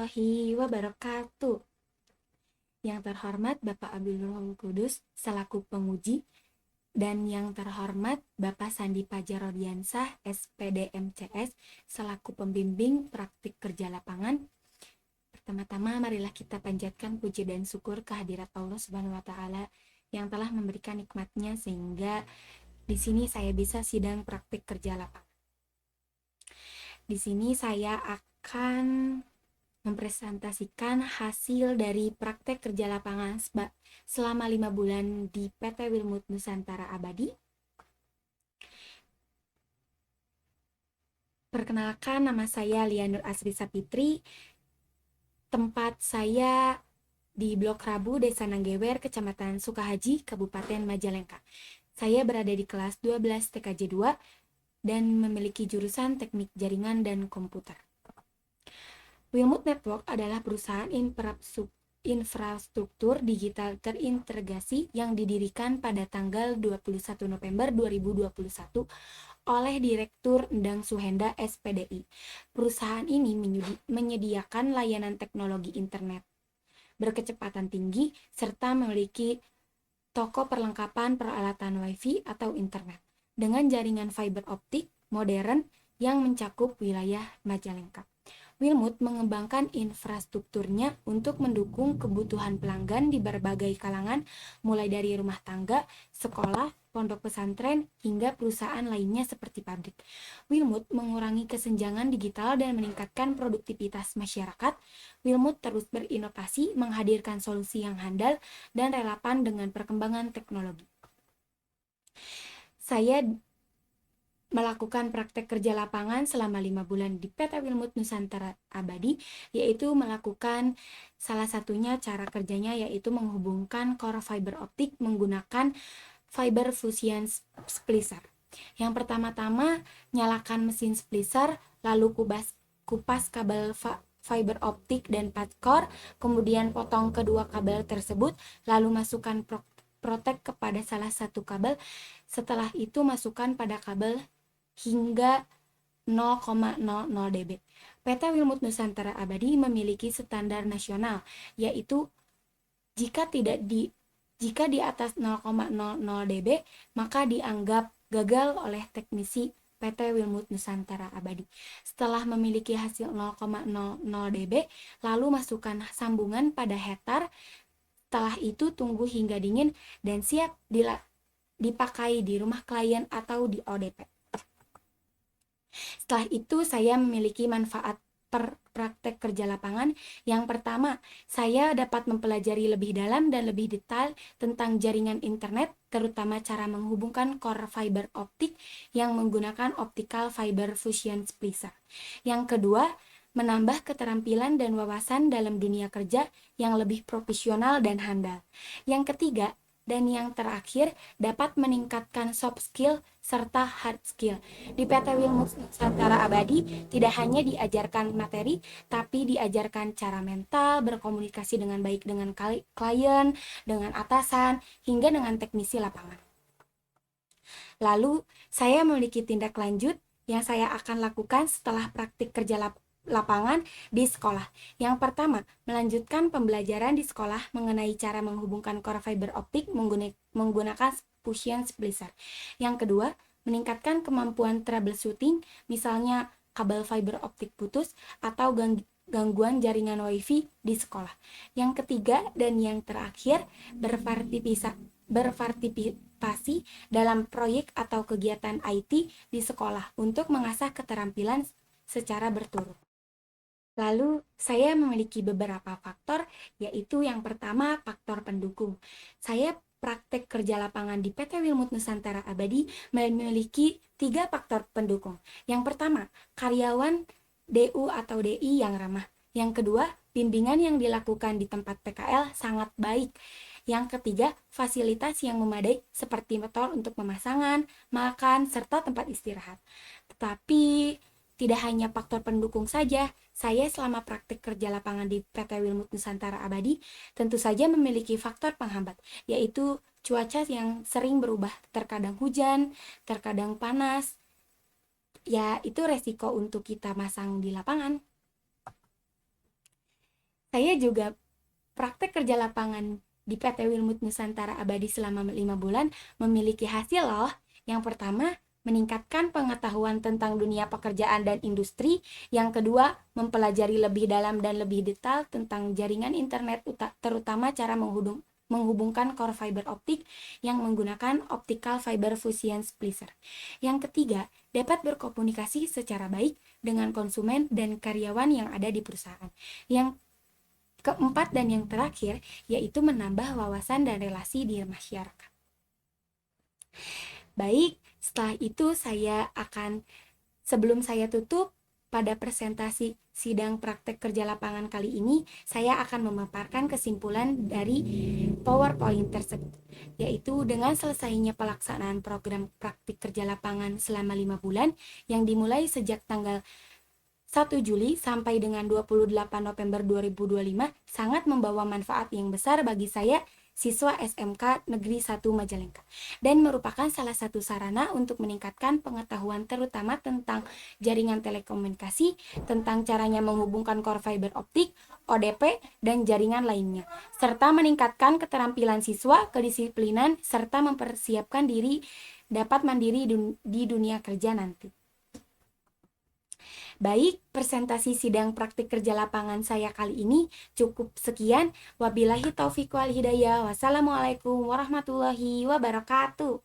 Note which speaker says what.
Speaker 1: warahmatullahi wabarakatuh. Yang terhormat Bapak Abdul Rohim Kudus selaku penguji, dan yang terhormat Bapak Sandi Pajarodiansah SPD MCS selaku pembimbing praktik kerja lapangan. Pertama-tama marilah kita panjatkan puji dan syukur kehadirat Allah Subhanahu wa taala yang telah memberikan nikmatnya sehingga di sini saya bisa sidang praktik kerja lapangan. Di sini saya akan mempresentasikan hasil dari praktek kerja lapangan selama 5 bulan di PT Wilmut Nusantara Abadi. Perkenalkan, nama saya Lianur Asri Sapitri. Tempat saya di Blok Rabu, Desa Nanggewer, Kecamatan Sukahaji, Kabupaten Majalengka. Saya berada di kelas 12 TKJ 2 dan memiliki jurusan Teknik Jaringan dan Komputer. Wilmut Network adalah perusahaan infrastruktur digital terintegrasi yang didirikan pada tanggal 21 November 2021 oleh Direktur Endang Suhenda SPDI. Perusahaan ini menyediakan layanan teknologi internet berkecepatan tinggi serta memiliki toko perlengkapan peralatan WiFi atau internet dengan jaringan fiber optik modern yang mencakup wilayah Majalengka. Wilmut mengembangkan infrastrukturnya untuk mendukung kebutuhan pelanggan di berbagai kalangan, mulai dari rumah tangga, sekolah, pondok pesantren, hingga perusahaan lainnya seperti pabrik. Wilmut mengurangi kesenjangan digital dan meningkatkan produktivitas masyarakat. Wilmut terus berinovasi, menghadirkan solusi yang handal dan relevan dengan perkembangan teknologi. Saya melakukan praktek kerja lapangan selama 5 bulan di PT Wilmut Nusantara Abadi, yaitu melakukan salah satunya cara kerjanya yaitu menghubungkan core fiber optik menggunakan fiber fusion splicer. Yang pertama-tama, nyalakan mesin splicer, lalu kupas kabel fiber optik dan part core, kemudian potong kedua kabel tersebut, lalu masukkan protek kepada salah satu kabel. Setelah itu masukkan pada kabel hingga 0,00 dB. PT Wilmut Nusantara Abadi memiliki standar nasional, yaitu jika di atas 0,00 dB maka dianggap gagal oleh teknisi PT Wilmut Nusantara Abadi. Setelah memiliki hasil 0,00 dB, lalu masukkan sambungan pada heater. Setelah itu tunggu hingga dingin dan siap dipakai di rumah klien atau di ODP. Setelah itu saya memiliki manfaat praktek kerja lapangan. Yang pertama, saya dapat mempelajari lebih dalam dan lebih detail tentang jaringan internet, terutama cara menghubungkan core fiber optik yang menggunakan optical fiber fusion splicer. Yang kedua, menambah keterampilan dan wawasan dalam dunia kerja yang lebih profesional dan handal. Yang ketiga, dan yang terakhir, dapat meningkatkan soft skill serta hard skill. Di PT Wilmut Nusantara Abadi tidak hanya diajarkan materi, tapi diajarkan cara mental, berkomunikasi dengan baik dengan klien, dengan atasan, hingga dengan teknisi lapangan. Lalu, saya memiliki tindak lanjut yang saya akan lakukan setelah praktik kerja lapangan di sekolah. Yang pertama, melanjutkan pembelajaran di sekolah mengenai cara menghubungkan core fiber optik menggunakan fusion splicer. Yang kedua, meningkatkan kemampuan troubleshooting, misalnya kabel fiber optik putus atau gangguan jaringan WiFi di sekolah. Yang ketiga dan yang terakhir, berpartisipasi dalam proyek atau kegiatan IT di sekolah untuk mengasah keterampilan secara berturut. Lalu, saya memiliki beberapa faktor, yaitu yang pertama, faktor pendukung. Saya praktek kerja lapangan di PT Wilmut Nusantara Abadi memiliki 3 faktor pendukung. Yang pertama, karyawan DU atau DI yang ramah. Yang kedua, bimbingan yang dilakukan di tempat PKL sangat baik. Yang ketiga, fasilitas yang memadai seperti motor untuk pemasangan, makan, serta tempat istirahat. Tetapi tidak hanya faktor pendukung saja, saya selama praktik kerja lapangan di PT Wilmut Nusantara Abadi tentu saja memiliki faktor penghambat, yaitu cuaca yang sering berubah, terkadang hujan, terkadang panas. Ya, itu resiko untuk kita masang di lapangan. Saya juga praktek kerja lapangan di PT Wilmut Nusantara Abadi selama 5 bulan memiliki hasil loh. Yang pertama, meningkatkan pengetahuan tentang dunia pekerjaan dan industri. Yang kedua, mempelajari lebih dalam dan lebih detail tentang jaringan internet, terutama cara menghubungkan core fiber optik yang menggunakan optical fiber fusion splicer. Yang ketiga, dapat berkomunikasi secara baik dengan konsumen dan karyawan yang ada di perusahaan. Yang keempat dan yang terakhir, yaitu menambah wawasan dan relasi di masyarakat. Baik, setelah itu sebelum saya tutup, pada presentasi sidang praktek kerja lapangan kali ini, saya akan memaparkan kesimpulan dari PowerPoint tersebut, yaitu dengan selesainya pelaksanaan program praktik kerja lapangan selama 5 bulan, yang dimulai sejak tanggal 1 Juli sampai dengan 28 November 2025 sangat membawa manfaat yang besar bagi saya, siswa SMK Negeri 1 Majalengka, dan merupakan salah satu sarana untuk meningkatkan pengetahuan terutama tentang jaringan telekomunikasi, tentang caranya menghubungkan core fiber optik, ODP, dan jaringan lainnya, serta meningkatkan keterampilan siswa, kedisiplinan, serta mempersiapkan diri dapat mandiri di dunia kerja nanti. Baik, presentasi sidang praktik kerja lapangan saya kali ini cukup sekian. Wabillahi taufiq wal hidayah. Wassalamualaikum warahmatullahi wabarakatuh.